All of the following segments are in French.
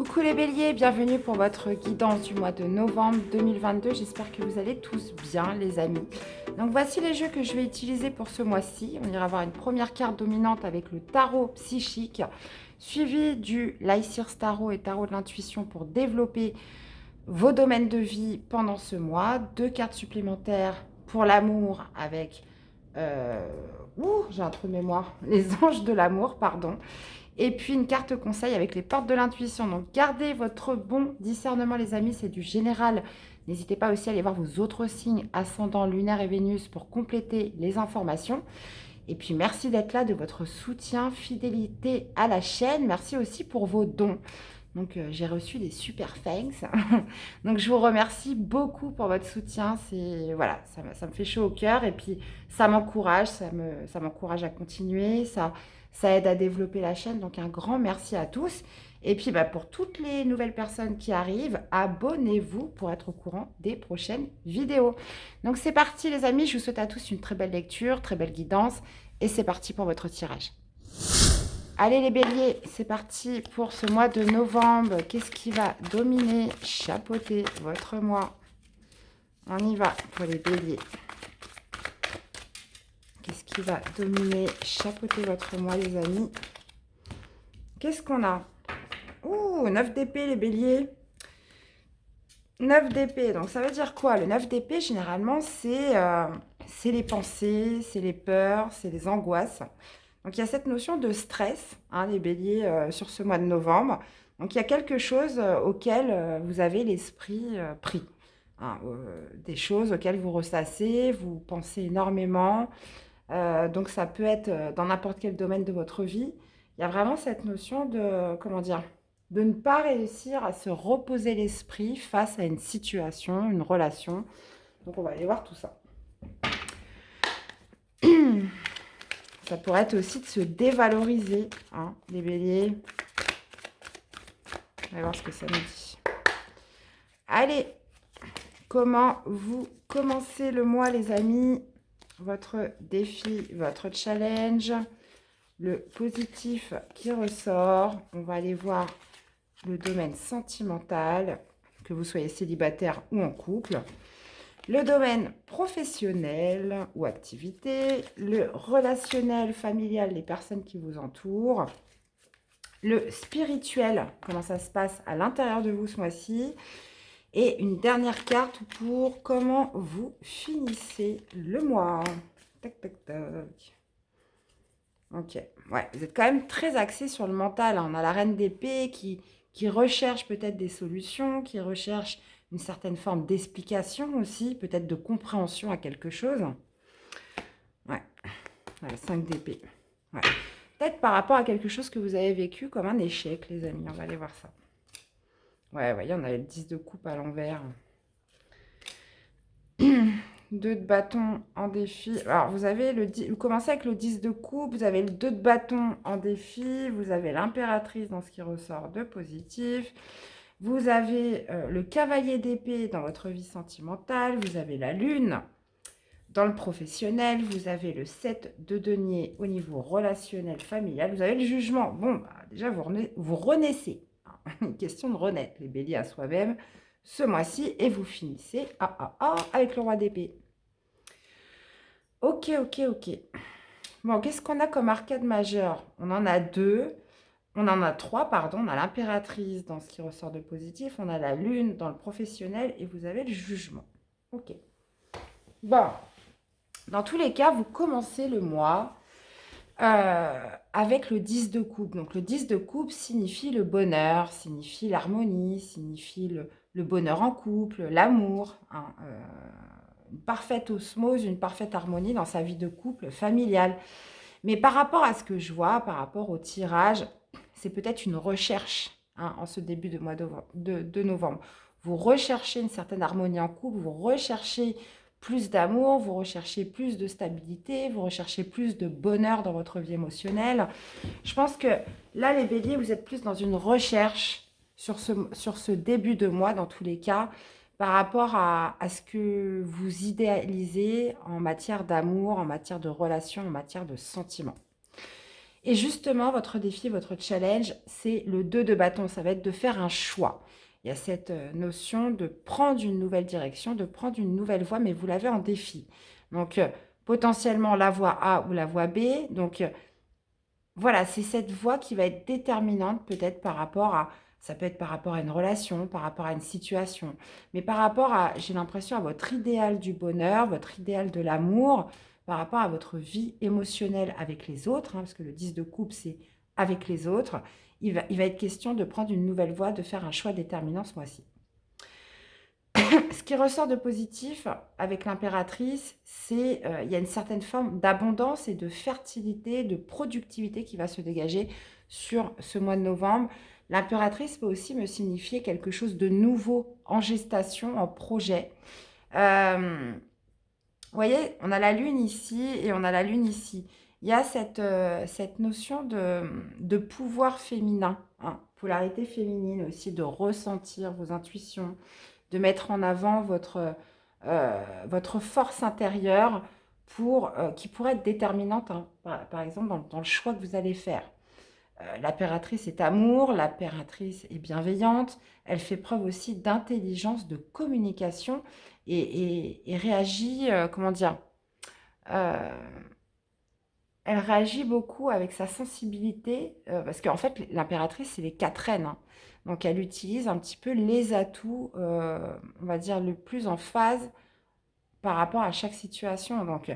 Coucou les béliers, bienvenue pour votre guidance du mois de novembre 2022. J'espère que vous allez tous bien les amis. Donc voici les jeux que je vais utiliser pour ce mois-ci. On ira voir une première carte dominante avec le tarot psychique, suivi du Lysirs Tarot et tarot de l'intuition pour développer vos domaines de vie pendant ce mois. Deux cartes supplémentaires pour l'amour avec... j'ai un trou de mémoire. Les anges de l'amour, pardon. Et puis une carte conseil avec les portes de l'intuition. Donc gardez votre bon discernement les amis, c'est du général. N'hésitez pas aussi à aller voir vos autres signes, ascendant, lunaire et Vénus pour compléter les informations. Et puis merci d'être là, de votre soutien, fidélité à la chaîne. Merci aussi pour vos dons. Donc j'ai reçu des super thanks. Donc je vous remercie beaucoup pour votre soutien. C'est voilà, ça me fait chaud au cœur et puis ça m'encourage, ça m'encourage à continuer. Ça aide à développer la chaîne. Donc un grand merci à tous. Et puis pour toutes les nouvelles personnes qui arrivent, abonnez-vous pour être au courant des prochaines vidéos. Donc c'est parti les amis. Je vous souhaite à tous une très belle lecture, très belle guidance. Et c'est parti pour votre tirage. Allez les béliers, c'est parti pour ce mois de novembre. Qu'est-ce qui va dominer, chapeauter votre mois? On y va pour les béliers. Qu'est-ce qui va dominer, chapeauter votre mois les amis? Qu'est-ce qu'on a? Ouh, 9 d'épée les béliers. 9 d'épée, donc ça veut dire quoi? Le 9 d'épée, généralement, c'est les pensées, c'est les peurs, c'est les angoisses. Donc, il y a cette notion de stress, hein, les béliers, sur ce mois de novembre. Donc, il y a quelque chose auquel vous avez l'esprit pris. Hein, des choses auxquelles vous ressassez, vous pensez énormément. Donc, ça peut être dans n'importe quel domaine de votre vie. Il y a vraiment cette notion de, comment dire, de ne pas réussir à se reposer l'esprit face à une situation, une relation. Donc, on va aller voir tout ça. Ça pourrait être aussi de se dévaloriser, hein, les béliers. On va voir ce que ça nous dit. Allez, comment vous commencez le mois, les amis? Votre défi, votre challenge, le positif qui ressort. On va aller voir le domaine sentimental, que vous soyez célibataire ou en couple. Le domaine professionnel ou activité, le relationnel, familial, les personnes qui vous entourent, le spirituel, comment ça se passe à l'intérieur de vous ce mois-ci, et une dernière carte pour comment vous finissez le mois. Tac, tac, tac. Ok, ouais, vous êtes quand même très axé sur le mental, hein. On a la reine d'épée qui recherche peut-être des solutions, qui recherche une certaine forme d'explication aussi, peut-être de compréhension à quelque chose. Ouais, voilà, 5 d'épée. Ouais. Peut-être par rapport à quelque chose que vous avez vécu comme un échec, les amis. On va aller voir ça. Ouais, vous voyez, on a le 10 de coupe à l'envers. 2 de bâton en défi. Alors, vous commencez avec le 10 de coupe, vous avez le 2 de bâton en défi, vous avez l'impératrice dans ce qui ressort de positif. Vous avez le cavalier d'épée dans votre vie sentimentale, vous avez la lune dans le professionnel, vous avez le 7 de denier au niveau relationnel, familial, vous avez le jugement. Bon, déjà, vous renaissez. Une question de renaître, les béliers à soi-même, ce mois-ci, et vous finissez avec le roi d'épée. Ok. Bon, qu'est-ce qu'on a comme arcade majeure? On en a 2. On en a 3, pardon. On a l'impératrice dans ce qui ressort de positif. On a la lune dans le professionnel. Et vous avez le jugement. Ok. Bon. Dans tous les cas, vous commencez le mois avec le 10 de coupe. Donc, le 10 de coupe signifie le bonheur, signifie l'harmonie, signifie le bonheur en couple, l'amour, hein, une parfaite osmose, une parfaite harmonie dans sa vie de couple familiale. Mais par rapport à ce que je vois, par rapport au tirage, c'est peut-être une recherche, hein, en ce début de mois de novembre. Vous recherchez une certaine harmonie en couple, vous recherchez plus d'amour, vous recherchez plus de stabilité, vous recherchez plus de bonheur dans votre vie émotionnelle. Je pense que là, les béliers, vous êtes plus dans une recherche sur ce début de mois, dans tous les cas, par rapport à ce que vous idéalisez en matière d'amour, en matière de relation, en matière de sentiments. Et justement, votre défi, votre challenge, c'est le 2 de bâton. Ça va être de faire un choix. Il y a cette notion de prendre une nouvelle direction, de prendre une nouvelle voie, mais vous l'avez en défi. Donc, potentiellement la voie A ou la voie B. Donc, voilà, c'est cette voie qui va être déterminante peut-être par rapport à, ça peut être par rapport à une relation, par rapport à une situation, mais par rapport à, j'ai l'impression, à votre idéal du bonheur, votre idéal de l'amour, par rapport à votre vie émotionnelle avec les autres, hein, parce que le 10 de coupe, c'est avec les autres, il va être question de prendre une nouvelle voie, de faire un choix déterminant ce mois-ci. Ce qui ressort de positif avec l'impératrice, c'est il y a une certaine forme d'abondance et de fertilité, de productivité qui va se dégager sur ce mois de novembre. L'impératrice peut aussi me signifier quelque chose de nouveau en gestation, en projet. Vous voyez, on a la lune ici et on a la lune ici. Il y a cette notion de pouvoir féminin, hein, polarité féminine aussi, de ressentir vos intuitions, de mettre en avant votre force intérieure qui pourrait être déterminante, hein, par exemple, dans le choix que vous allez faire. L'impératrice est amour, l'impératrice est bienveillante, elle fait preuve aussi d'intelligence, de communication et réagit, comment dire, euh, elle réagit beaucoup avec sa sensibilité, parce qu'en fait, l'impératrice, c'est les 4 reines, hein. Donc, elle utilise un petit peu les atouts, on va dire, le plus en phase par rapport à chaque situation. Donc,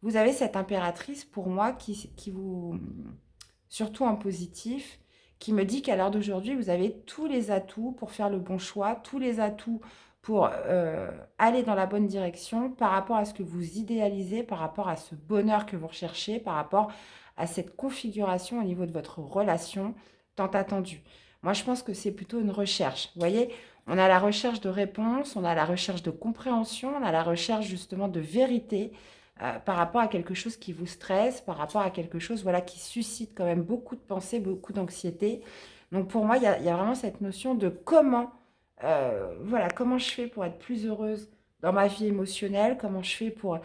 vous avez cette impératrice, pour moi, qui vous, surtout en positif, qui me dit qu'à l'heure d'aujourd'hui, vous avez tous les atouts pour faire le bon choix, tous les atouts pour aller dans la bonne direction par rapport à ce que vous idéalisez, par rapport à ce bonheur que vous recherchez, par rapport à cette configuration au niveau de votre relation tant attendue. Moi, je pense que c'est plutôt une recherche. Vous voyez, on a la recherche de réponse, on a la recherche de compréhension, on a la recherche justement de vérité par rapport à quelque chose qui vous stresse, par rapport à quelque chose voilà, qui suscite quand même beaucoup de pensées, beaucoup d'anxiété. Donc pour moi, il y a vraiment cette notion de voilà, comment je fais pour être plus heureuse dans ma vie émotionnelle, comment je fais pour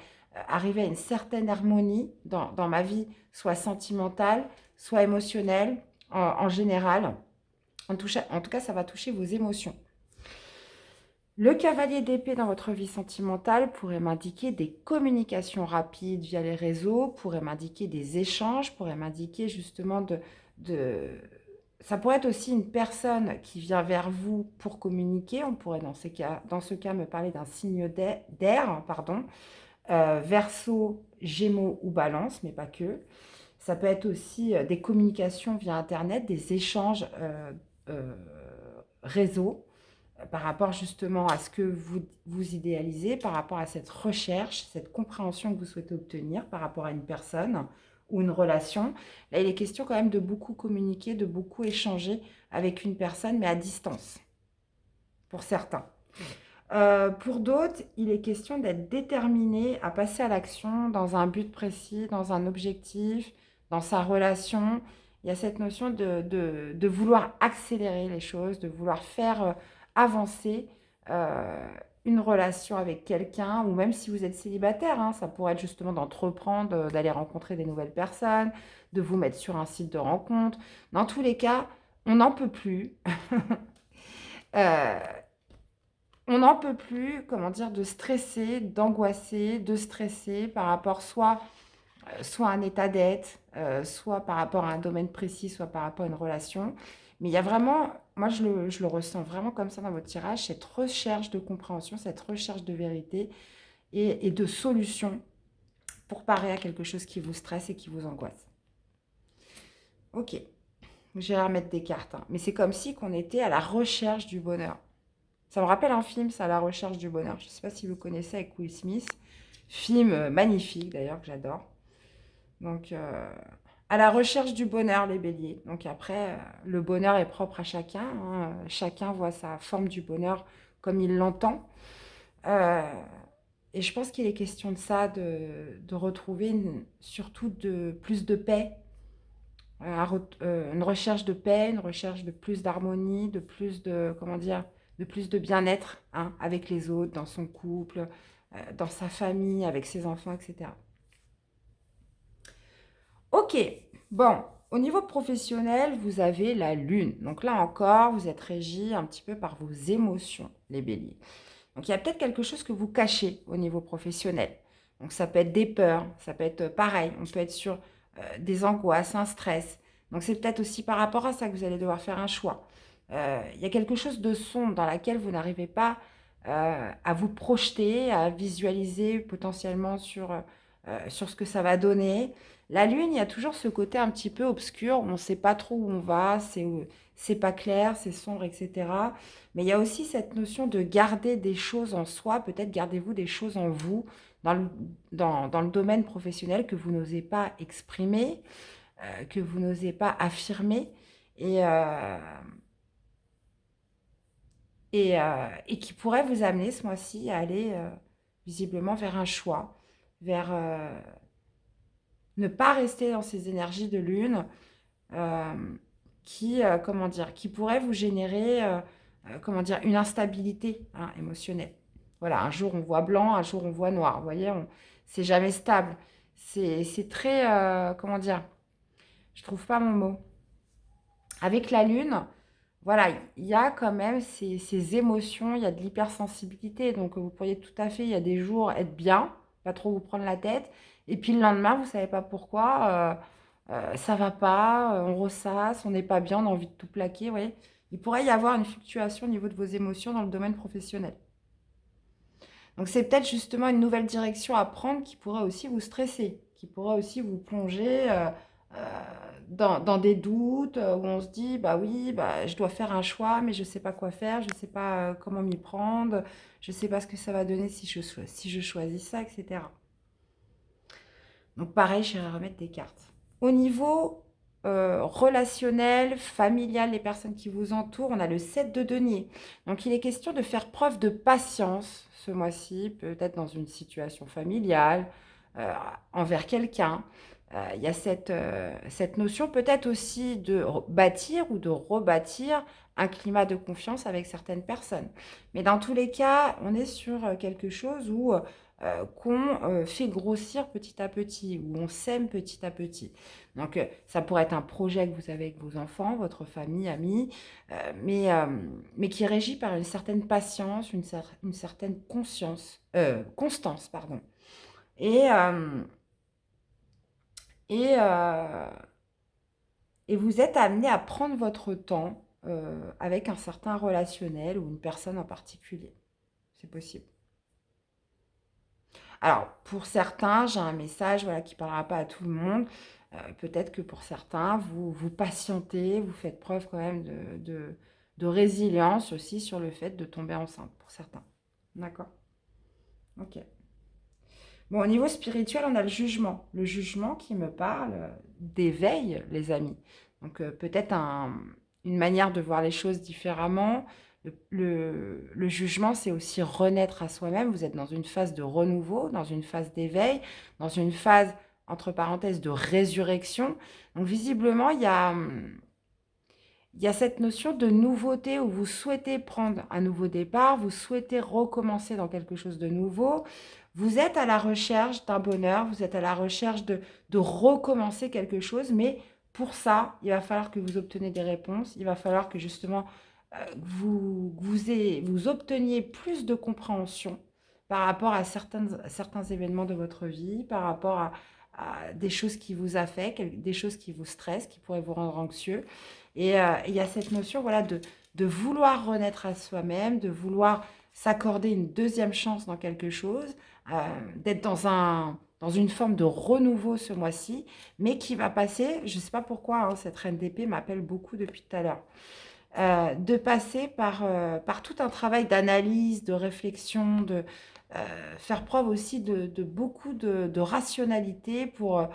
arriver à une certaine harmonie dans ma vie, soit sentimentale, soit émotionnelle, en général. En tout cas, ça va toucher vos émotions. Le cavalier d'épée dans votre vie sentimentale pourrait m'indiquer des communications rapides via les réseaux, pourrait m'indiquer des échanges, pourrait m'indiquer justement de... Ça pourrait être aussi une personne qui vient vers vous pour communiquer. On pourrait dans ce cas me parler d'un signe d'air, pardon, Verseau, Gémeaux ou Balance, mais pas que. Ça peut être aussi des communications via Internet, des échanges euh, réseau par rapport justement à ce que vous idéalisez, par rapport à cette recherche, cette compréhension que vous souhaitez obtenir par rapport à une personne ou une relation. Là, il est question quand même de beaucoup communiquer, de beaucoup échanger avec une personne, mais à distance, pour certains. Pour d'autres, il est question d'être déterminé à passer à l'action dans un but précis, dans un objectif, dans sa relation. Il y a cette notion de vouloir accélérer les choses, de vouloir faire avancer euh, une relation avec quelqu'un, ou même si vous êtes célibataire, hein, ça pourrait être justement d'entreprendre, d'aller rencontrer des nouvelles personnes, de vous mettre sur un site de rencontre. Dans tous les cas, on n'en peut plus. Euh, on n'en peut plus, comment dire, de stresser, d'angoisser, de stresser par rapport soit à un état d'être, soit par rapport à un domaine précis, soit par rapport à une relation. Mais il y a vraiment, moi je le ressens vraiment comme ça dans votre tirage, cette recherche de compréhension, cette recherche de vérité et de solution pour parer à quelque chose qui vous stresse et qui vous angoisse. Ok, je vais remettre des cartes, hein. Mais c'est comme si qu'on était à la recherche du bonheur. Ça me rappelle un film, ça, La recherche du bonheur. Je ne sais pas si vous connaissez, avec Will Smith. Film magnifique d'ailleurs, que j'adore. Donc, à la recherche du bonheur, les béliers. Donc après, le bonheur est propre à chacun, hein. Chacun voit sa forme du bonheur comme il l'entend. Euh, et je pense qu'il est question de ça, de retrouver surtout plus de paix, une recherche de paix, une recherche de plus d'harmonie, de plus de, comment dire, de plus de bien-être, hein, avec les autres, dans son couple, dans sa famille, avec ses enfants, etc. Ok, bon, Au niveau professionnel, vous avez la lune. Donc là encore, vous êtes régi un petit peu par vos émotions, les béliers. Donc il y a peut-être quelque chose que vous cachez au niveau professionnel. Donc ça peut être des peurs, ça peut être pareil, on peut être sur des angoisses, un stress. Donc c'est peut-être aussi par rapport à ça que vous allez devoir faire un choix. Il y a quelque chose de sombre dans laquelle vous n'arrivez pas à vous projeter, à visualiser potentiellement sur ce que ça va donner. La lune, il y a toujours ce côté un petit peu obscur, on ne sait pas trop où on va, c'est pas clair, c'est sombre, etc. Mais il y a aussi cette notion de garder des choses en soi, peut-être gardez-vous des choses en vous, dans dans le domaine professionnel que vous n'osez pas exprimer, que vous n'osez pas affirmer, et, euh, et qui pourrait vous amener ce mois-ci à aller visiblement vers un choix, vers ne pas rester dans ces énergies de lune euh, comment dire, qui pourrait vous générer comment dire, une instabilité hein, émotionnelle. Voilà, un jour on voit blanc, un jour on voit noir. Vous voyez, c'est jamais stable. C'est très, comment dire, je trouve pas mon mot. Avec la lune, voilà, il y a quand même ces émotions, il y a de l'hypersensibilité. Donc vous pourriez tout à fait, il y a des jours être bien, pas trop vous prendre la tête. Et puis le lendemain, vous savez pas pourquoi, ça va pas, on ressasse, on n'est pas bien, on a envie de tout plaquer. Vous voyez. Il pourrait y avoir une fluctuation au niveau de vos émotions dans le domaine professionnel. Donc c'est peut-être justement une nouvelle direction à prendre qui pourrait aussi vous stresser, qui pourrait aussi vous plonger dans des doutes où on se dit, bah oui, bah, je dois faire un choix, mais je ne sais pas quoi faire, je ne sais pas comment m'y prendre, je ne sais pas ce que ça va donner si je choisis ça, etc. Donc pareil, j'irai remettre des cartes. Au niveau relationnel, familial, les personnes qui vous entourent, on a le 7 de denier. Donc il est question de faire preuve de patience ce mois-ci, peut-être dans une situation familiale, euh, envers quelqu'un. Il y a cette notion peut-être aussi de bâtir ou de rebâtir un climat de confiance avec certaines personnes. Mais dans tous les cas, on est sur quelque chose où qu'on fait grossir petit à petit, où on sème petit à petit. Donc, ça pourrait être un projet que vous avez avec vos enfants, votre famille, amis, mais qui est régi par une certaine patience, une certaine constance, pardon. Et, euh, et, euh, et vous êtes amené à prendre votre temps avec un certain relationnel ou une personne en particulier. C'est possible. Alors, pour certains, j'ai un message voilà, qui ne parlera pas à tout le monde. Peut-être que pour certains, vous patientez, vous faites preuve quand même de résilience aussi sur le fait de tomber enceinte, pour certains. D'accord. Ok. Bon, au niveau spirituel, on a le jugement. Le jugement qui me parle d'éveil, les amis. Donc, peut-être une manière de voir les choses différemment. Le jugement, c'est aussi renaître à soi-même. Vous êtes dans une phase de renouveau, dans une phase d'éveil, dans une phase, entre parenthèses, de résurrection. Donc, visiblement, il y a cette notion de nouveauté où vous souhaitez prendre un nouveau départ, vous souhaitez recommencer dans quelque chose de nouveau. Vous êtes à la recherche d'un bonheur, vous êtes à la recherche de recommencer quelque chose, mais pour ça, il va falloir que vous obteniez des réponses, il va falloir que justement vous obteniez plus de compréhension par rapport à certains événements de votre vie, par rapport à des choses qui vous affectent, des choses qui vous stressent, qui pourraient vous rendre anxieux. Et il y a cette notion voilà, de vouloir renaître à soi-même, de vouloir s'accorder une deuxième chance dans quelque chose, d'être dans une forme de renouveau ce mois-ci, mais qui va passer, je ne sais pas pourquoi, hein, cette reine d'épée m'appelle beaucoup depuis tout à l'heure, de passer par tout un travail d'analyse, de réflexion, de faire preuve aussi de beaucoup de rationalité pour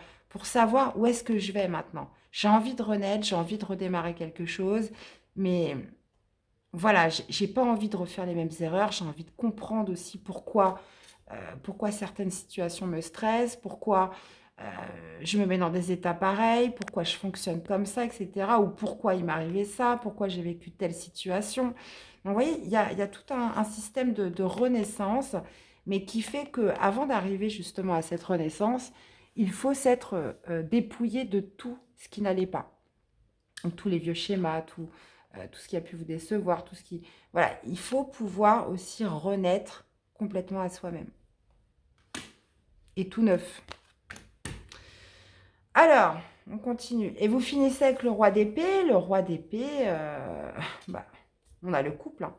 savoir où est-ce que je vais maintenant. J'ai envie de renaître, j'ai envie de redémarrer quelque chose, mais voilà, j'ai pas envie de refaire les mêmes erreurs, j'ai envie de comprendre aussi pourquoi certaines situations me stressent, pourquoi euh, je me mets dans des états pareils, pourquoi je fonctionne comme ça, etc. Ou pourquoi il m'arrivait ça, pourquoi j'ai vécu telle situation. Donc, vous voyez, il y a tout un système de renaissance, mais qui fait qu'avant d'arriver justement à cette renaissance, il faut s'être dépouillé de tout ce qui n'allait pas. Donc, tous les vieux schémas, tout ce qui a pu vous décevoir, tout ce qui... Voilà, il faut pouvoir aussi renaître complètement à soi-même. Et tout neuf. Alors, on continue. Et vous finissez avec le roi d'épée. Le roi d'épée, on a le couple, hein,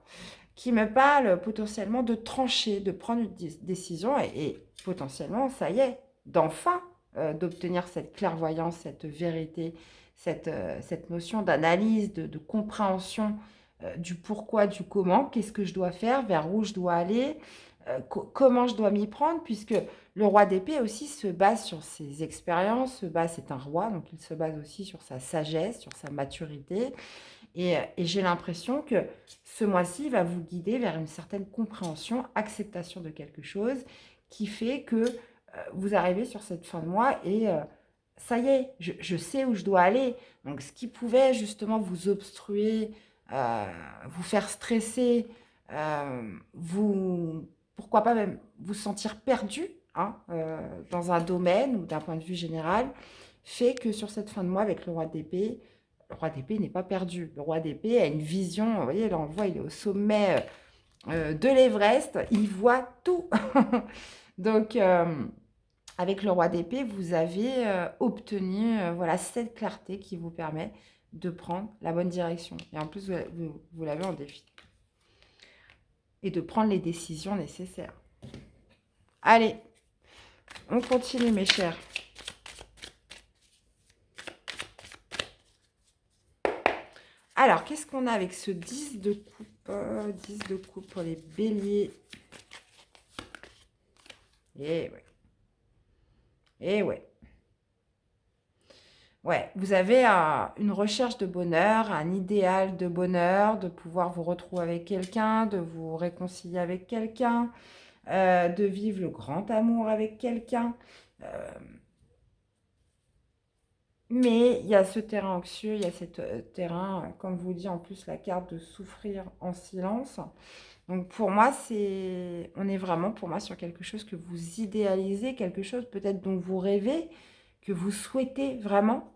qui me parle potentiellement de trancher, de prendre une décision et potentiellement, ça y est, d'enfin d'obtenir cette clairvoyance, cette vérité, cette notion d'analyse, de compréhension du pourquoi, du comment, qu'est-ce que je dois faire, vers où je dois aller, comment je dois m'y prendre, puisque le roi d'épée aussi se base sur ses expériences, c'est un roi, donc il se base aussi sur sa sagesse, sur sa maturité, et j'ai l'impression que ce mois-ci va vous guider vers une certaine compréhension, acceptation de quelque chose qui fait que vous arrivez sur cette fin de mois et ça y est, je sais où je dois aller. Donc, ce qui pouvait justement vous obstruer, vous faire stresser, pourquoi pas même vous sentir perdu, hein, dans un domaine ou d'un point de vue général, fait que sur cette fin de mois avec le roi d'épée n'est pas perdu. Le roi d'épée a une vision, vous voyez, là on le voit, il est au sommet de l'Everest, il voit tout. Donc, avec le roi d'épée, vous avez obtenu voilà, cette clarté qui vous permet de prendre la bonne direction. Et en plus, vous l'avez en défi. Et de prendre les décisions nécessaires. Allez, on continue mes chers. Alors, qu'est-ce qu'on a avec ce 10 de coupe 10 de coupe pour les béliers. Et ouais. Et ouais. Ouais, vous avez une recherche de bonheur, un idéal de bonheur, de pouvoir vous retrouver avec quelqu'un, de vous réconcilier avec quelqu'un, de vivre le grand amour avec quelqu'un. Mais il y a ce terrain anxieux, il y a ce terrain, comme vous dit en plus la carte de souffrir en silence. Donc pour moi, on est vraiment pour moi sur quelque chose que vous idéalisez, quelque chose peut-être dont vous rêvez, que vous souhaitez vraiment.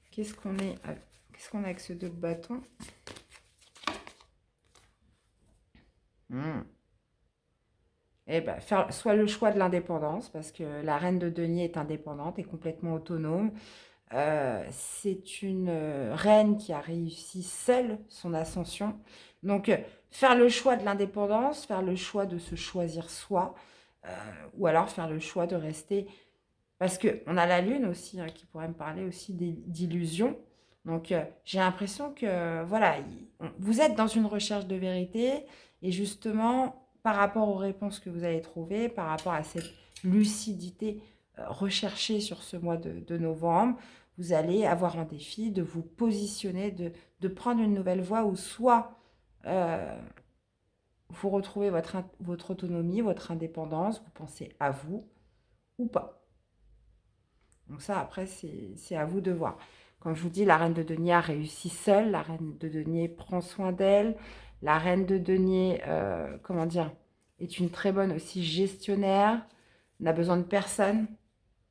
Qu'est-ce qu'on a avec ce 2 de bâton? Eh ben, faire soit le choix de l'indépendance, parce que la reine de denier est indépendante et complètement autonome. C'est une reine qui a réussi seule son ascension. Donc, faire le choix de l'indépendance, faire le choix de se choisir soi, ou alors faire le choix de rester... Parce qu'on a la lune aussi, hein, qui pourrait me parler aussi d'illusions. Donc, j'ai l'impression que, voilà, vous êtes dans une recherche de vérité. Et justement, par rapport aux réponses que vous allez trouver, par rapport à cette lucidité recherchée sur ce mois de novembre, vous allez avoir un défi de vous positionner, de prendre une nouvelle voie où soit vous retrouvez votre autonomie, votre indépendance, vous pensez à vous ou pas. Donc ça, après, c'est à vous de voir. Comme je vous dis, la reine de denier a réussi seule. La reine de denier prend soin d'elle. La reine de denier, comment dire, est une très bonne aussi gestionnaire. N'a besoin de personne.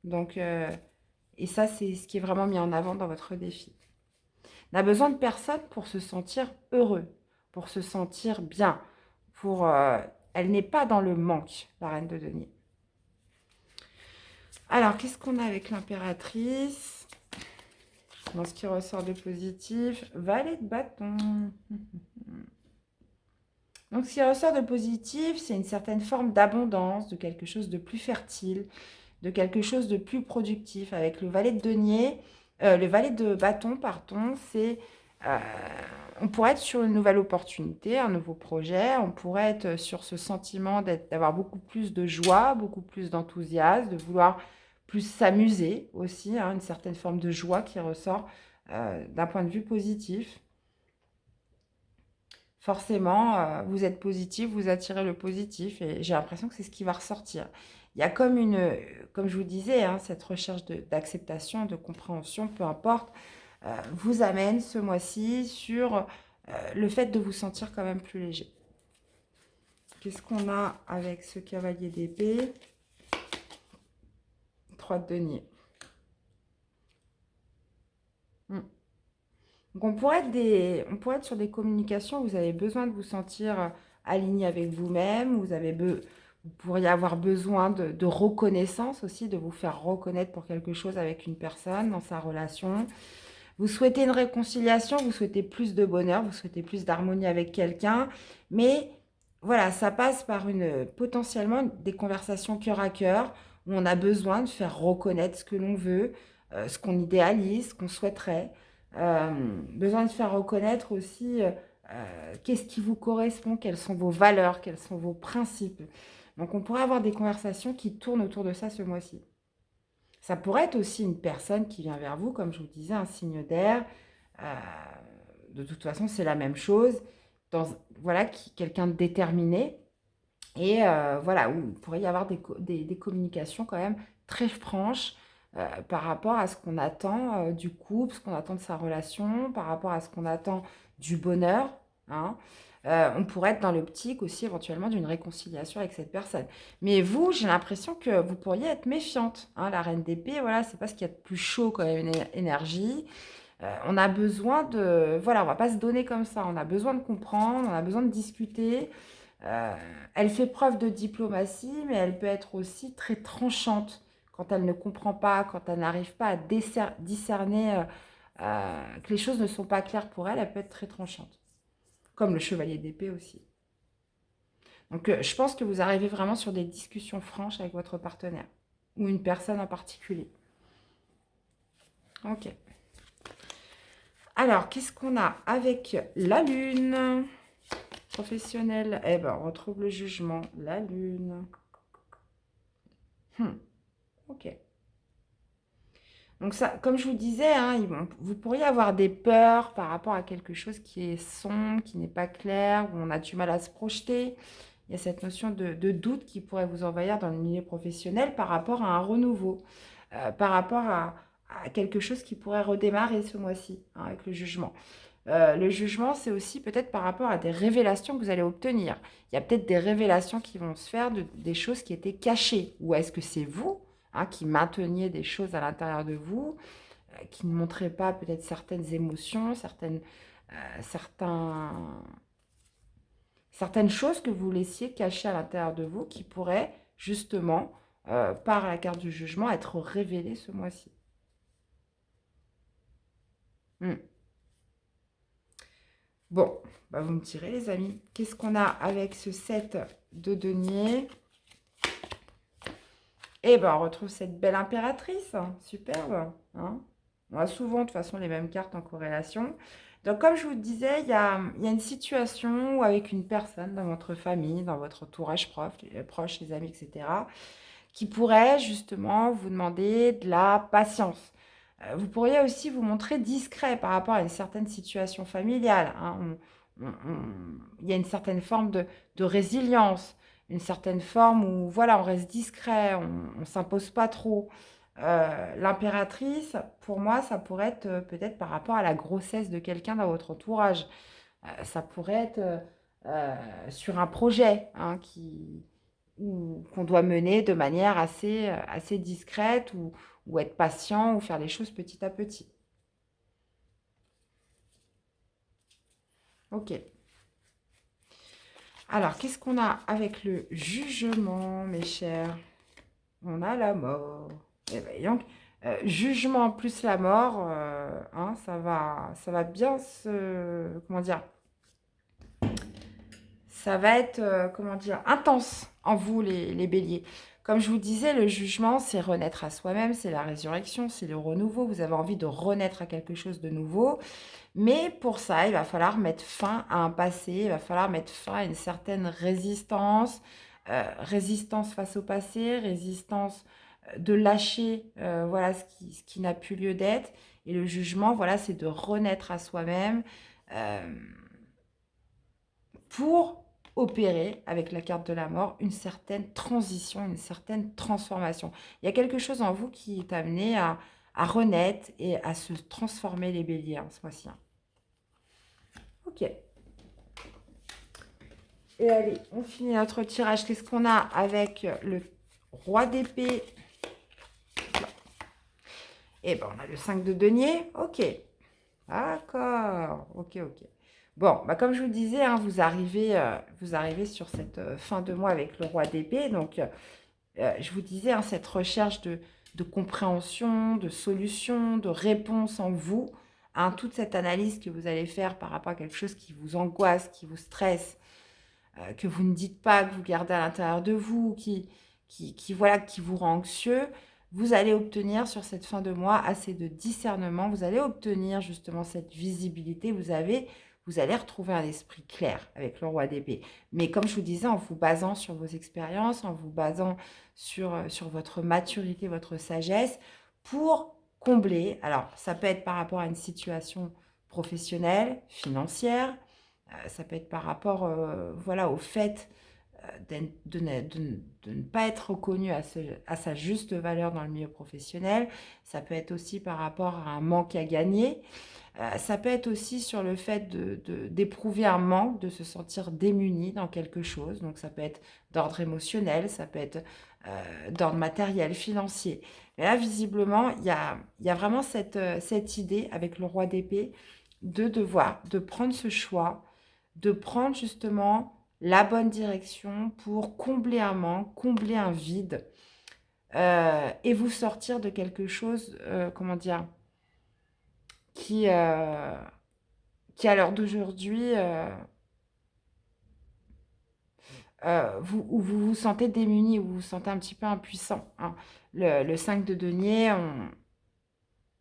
Donc, et ça, c'est ce qui est vraiment mis en avant dans votre défi. N'a besoin de personne pour se sentir heureux, pour se sentir bien. Elle n'est pas dans le manque, la reine de denier. Alors, qu'est-ce qu'on a avec l'impératrice? Dans ce qui ressort de positif, valet de bâton. Donc, ce qui ressort de positif, c'est une certaine forme d'abondance, de quelque chose de plus fertile, de quelque chose de plus productif. Avec le valet de denier, le valet de bâton, pardon, c'est... on pourrait être sur une nouvelle opportunité, un nouveau projet. On pourrait être sur ce sentiment d'avoir beaucoup plus de joie, beaucoup plus d'enthousiasme, de vouloir plus s'amuser aussi, hein, une certaine forme de joie qui ressort d'un point de vue positif. Forcément, vous êtes positif, vous attirez le positif et j'ai l'impression que c'est ce qui va ressortir. Il y a comme comme je vous disais, hein, cette recherche d'acceptation, de compréhension, peu importe, vous amène ce mois-ci sur le fait de vous sentir quand même plus léger. Qu'est-ce qu'on a avec ce cavalier d'épée? 3 de denier. Mm. Donc, on pourrait être sur des communications où vous avez besoin de vous sentir aligné avec vous-même, vous pourriez avoir besoin de reconnaissance aussi, de vous faire reconnaître pour quelque chose avec une personne dans sa relation. Vous souhaitez une réconciliation, vous souhaitez plus de bonheur, vous souhaitez plus d'harmonie avec quelqu'un, mais voilà, ça passe par potentiellement des conversations cœur à cœur où on a besoin de faire reconnaître ce que l'on veut, ce qu'on idéalise, ce qu'on souhaiterait. Euh, Besoin de faire reconnaître aussi qu'est-ce qui vous correspond, quelles sont vos valeurs, quels sont vos principes. Donc on pourrait avoir des conversations qui tournent autour de ça ce mois-ci. Ça pourrait être aussi une personne qui vient vers vous, comme je vous disais, un signe d'air. Euh, de toute façon, c'est la même chose. Voilà, quelqu'un de déterminé. Et voilà, où il pourrait y avoir des communications quand même très franches par rapport à ce qu'on attend du couple, ce qu'on attend de sa relation, par rapport à ce qu'on attend du bonheur. Hein. On pourrait être dans l'optique aussi éventuellement d'une réconciliation avec cette personne. Mais vous, j'ai l'impression que vous pourriez être méfiante. Hein. La reine d'épée, voilà, c'est pas ce qu'il y a de plus chaud quand même, une énergie. On a besoin de... Voilà, on va pas se donner comme ça. On a besoin de comprendre, on a besoin de discuter. Euh, Elle fait preuve de diplomatie, mais elle peut être aussi très tranchante quand elle ne comprend pas, quand elle n'arrive pas à discerner que les choses ne sont pas claires pour elle, elle peut être très tranchante. Comme le chevalier d'épée aussi. Donc je pense que vous arrivez vraiment sur des discussions franches avec votre partenaire ou une personne en particulier. Ok. Alors, qu'est-ce qu'on a avec la lune professionnelle? Eh ben, on retrouve le jugement, la lune. Ok. Donc ça, comme je vous disais, hein, vous pourriez avoir des peurs par rapport à quelque chose qui est sombre, qui n'est pas clair, où on a du mal à se projeter. Il y a cette notion de doute qui pourrait vous envahir dans le milieu professionnel par rapport à un renouveau, par rapport à quelque chose qui pourrait redémarrer ce mois-ci, hein, avec le jugement. Le jugement, c'est aussi peut-être par rapport à des révélations que vous allez obtenir. Il y a peut-être des révélations qui vont se faire des choses qui étaient cachées. Ou est-ce que c'est vous qui mainteniez des choses à l'intérieur de vous, qui ne montraient pas peut-être certaines émotions, certains, certaines choses que vous laissiez cachées à l'intérieur de vous qui pourraient justement, par la carte du jugement, être révélées ce mois-ci. Hmm. Bon, bah vous me direz les amis, qu'est-ce qu'on a avec ce 7 de denier? Eh ben on retrouve cette belle impératrice, hein, superbe. Hein. On a souvent de toute façon les mêmes cartes en corrélation. Donc comme je vous disais, il y a une situation où avec une personne dans votre famille, dans votre entourage proche, les amis, etc., qui pourrait justement vous demander de la patience. Vous pourriez aussi vous montrer discret par rapport à une certaine situation familiale. Hein. Il y a une certaine forme de résilience, une certaine forme où voilà, on reste discret, on ne s'impose pas trop. L'impératrice, pour moi, ça pourrait être peut-être par rapport à la grossesse de quelqu'un dans votre entourage. Ça pourrait être sur un projet hein, qu'on doit mener de manière assez discrète ou être patient ou faire les choses petit à petit. Ok. Alors, qu'est-ce qu'on a avec le jugement, mes chers? On a la mort. Eh ben, donc, jugement plus la mort, hein, ça va bien se... Comment dire? Ça va être, comment dire, intense en vous, les béliers. Comme je vous disais, le jugement, c'est renaître à soi-même, c'est la résurrection, c'est le renouveau. Vous avez envie de renaître à quelque chose de nouveau. Mais pour ça, il va falloir mettre fin à un passé, il va falloir mettre fin à une certaine résistance, résistance face au passé, résistance de lâcher voilà, ce qui n'a plus lieu d'être. Et le jugement, voilà, c'est de renaître à soi-même. Pour opérer avec la carte de la mort une certaine transition, une certaine transformation. Il y a quelque chose en vous qui est amené à renaître et à se transformer les béliers ce mois-ci. Ok. Et allez, on finit notre tirage. Qu'est-ce qu'on a avec le roi d'épée? Et ben, on a le 5 de denier. Ok. D'accord. Ok, ok. Bon, bah comme je vous le disais, hein, vous arrivez sur cette fin de mois avec le roi d'épée. Donc, je vous disais, hein, cette recherche de compréhension, de solution, de réponse en vous, hein, toute cette analyse que vous allez faire par rapport à quelque chose qui vous angoisse, qui vous stresse, que vous ne dites pas, que vous gardez à l'intérieur de vous, voilà, qui vous rend anxieux, vous allez obtenir sur cette fin de mois assez de discernement, vous allez obtenir justement cette visibilité, vous allez retrouver un esprit clair avec le roi d'épée. Mais comme je vous disais, en vous basant sur vos expériences, en vous basant sur votre maturité, votre sagesse, pour combler, alors ça peut être par rapport à une situation professionnelle, financière, ça peut être par rapport voilà, au fait de ne pas être reconnu à sa juste valeur dans le milieu professionnel. Ça peut être aussi par rapport à un manque à gagner. Ça peut être aussi sur le fait d'éprouver un manque, de se sentir démuni dans quelque chose. Donc ça peut être d'ordre émotionnel, ça peut être d'ordre matériel, financier. Mais là, visiblement, il y a vraiment cette idée avec le roi d'épée de prendre ce choix, de prendre justement la bonne direction pour combler un manque, combler un vide et vous sortir de quelque chose, comment dire, qui, euh, qui à l'heure d'aujourd'hui, où vous vous sentez démuni, où vous vous sentez un petit peu impuissant, hein. Le 5 de denier,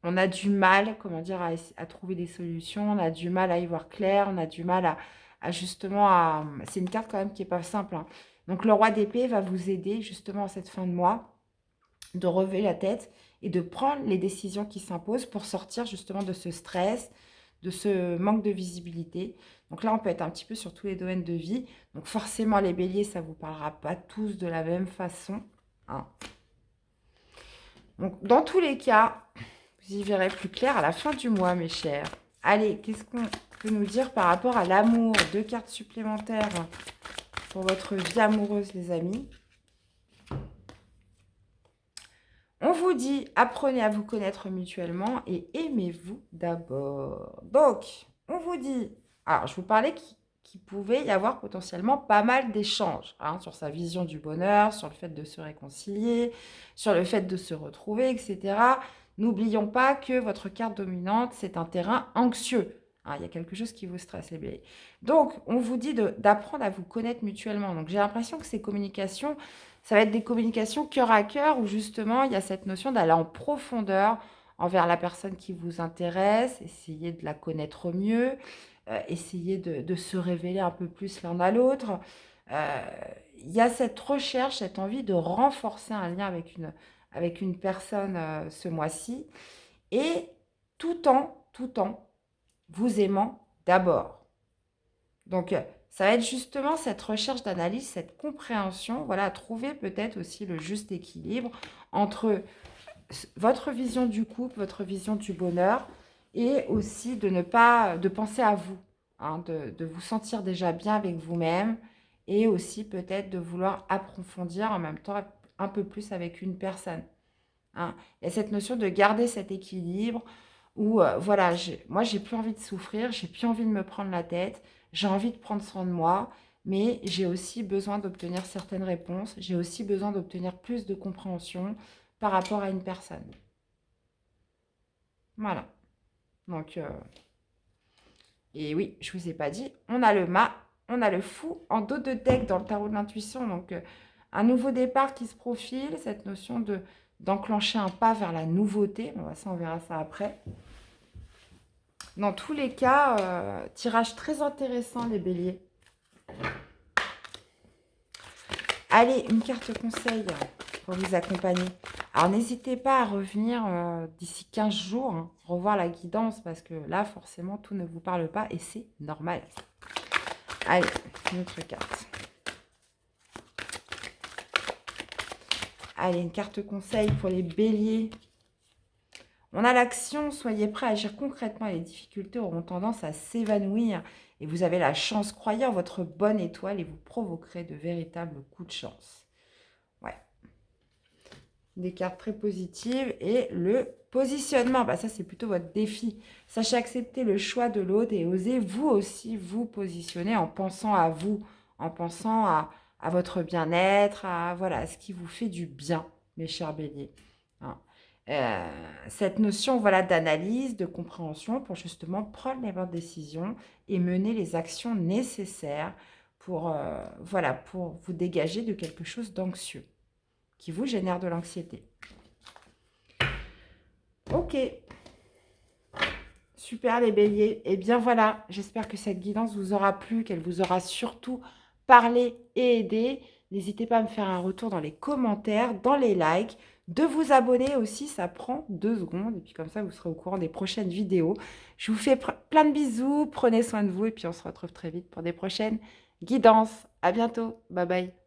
on a du mal, comment dire, à trouver des solutions, on a du mal à y voir clair, on a du mal à justement à... C'est une carte quand même qui n'est pas simple, hein. Donc le roi d'épée va vous aider justement en cette fin de mois de relever la tête et de prendre les décisions qui s'imposent pour sortir justement de ce stress, de ce manque de visibilité. Donc là, on peut être un petit peu sur tous les domaines de vie. Donc forcément, les béliers, ça ne vous parlera pas tous de la même façon, hein. Donc dans tous les cas, vous y verrez plus clair à la fin du mois, mes chers. Allez, qu'est-ce qu'on peut nous dire par rapport à l'amour? 2 cartes supplémentaires pour votre vie amoureuse, les amis. On vous dit, apprenez à vous connaître mutuellement et aimez-vous d'abord. Donc, on vous dit, alors je vous parlais qu'il pouvait y avoir potentiellement pas mal d'échanges, hein, sur sa vision du bonheur, sur le fait de se réconcilier, sur le fait de se retrouver, etc. N'oublions pas que votre carte dominante, c'est un terrain anxieux, hein. Il y a quelque chose qui vous stresse, les béliers. Donc, on vous dit d'apprendre à vous connaître mutuellement. Donc, j'ai l'impression que ces communications, ça va être des communications cœur à cœur où justement il y a cette notion d'aller en profondeur envers la personne qui vous intéresse, essayer de la connaître mieux, essayer de se révéler un peu plus l'un à l'autre. Euh, il y a cette recherche, cette envie de renforcer un lien avec une personne ce mois-ci et tout en vous aimant d'abord. Donc, ça va être justement cette recherche d'analyse, cette compréhension, voilà, trouver peut-être aussi le juste équilibre entre votre vision du couple, votre vision du bonheur, et aussi de ne pas, de penser à vous, hein, de vous sentir déjà bien avec vous-même, et aussi peut-être de vouloir approfondir en même temps un peu plus avec une personne, hein. Il y a cette notion de garder cet équilibre où, voilà, moi, j'ai plus envie de souffrir, j'ai plus envie de me prendre la tête, j'ai envie de prendre soin de moi, mais j'ai aussi besoin d'obtenir certaines réponses, j'ai aussi besoin d'obtenir plus de compréhension par rapport à une personne. Voilà. Donc, et oui, je vous ai pas dit, on a le mât, on a le fou en dos de deck dans le tarot de l'intuition. Donc, un nouveau départ qui se profile, cette notion d'enclencher un pas vers la nouveauté. On verra ça après. Dans tous les cas, tirage très intéressant, les béliers. Allez, une carte conseil pour vous accompagner. Alors, n'hésitez pas à revenir d'ici 15 jours, hein, revoir la guidance, parce que là, forcément, tout ne vous parle pas et c'est normal. Allez, une autre carte. Allez, une carte conseil pour les béliers. On a l'action, soyez prêts à agir concrètement et les difficultés auront tendance à s'évanouir. Et vous avez la chance, croyez en votre bonne étoile et vous provoquerez de véritables coups de chance. Ouais. Des cartes très positives et le Positionnement, bah ça c'est plutôt votre défi. Sachez accepter le choix de l'autre et osez vous aussi vous positionner en pensant à vous, en pensant à votre bien-être, à voilà, à ce qui vous fait du bien, mes chers béliers. Hein. Cette notion voilà, d'analyse, de compréhension pour justement prendre les bonnes décisions et mener les actions nécessaires pour, voilà, pour vous dégager de quelque chose d'anxieux qui vous génère de l'anxiété. Ok, super les béliers. Et bien voilà, j'espère que cette guidance vous aura plu, qu'elle vous aura surtout parlé et aidé. N'hésitez pas à me faire un retour dans les commentaires, dans les likes, de vous abonner aussi, ça prend 2 secondes. Et puis comme ça, vous serez au courant des prochaines vidéos. Je vous fais plein de bisous, prenez soin de vous et puis on se retrouve très vite pour des prochaines guidances. À bientôt, bye bye.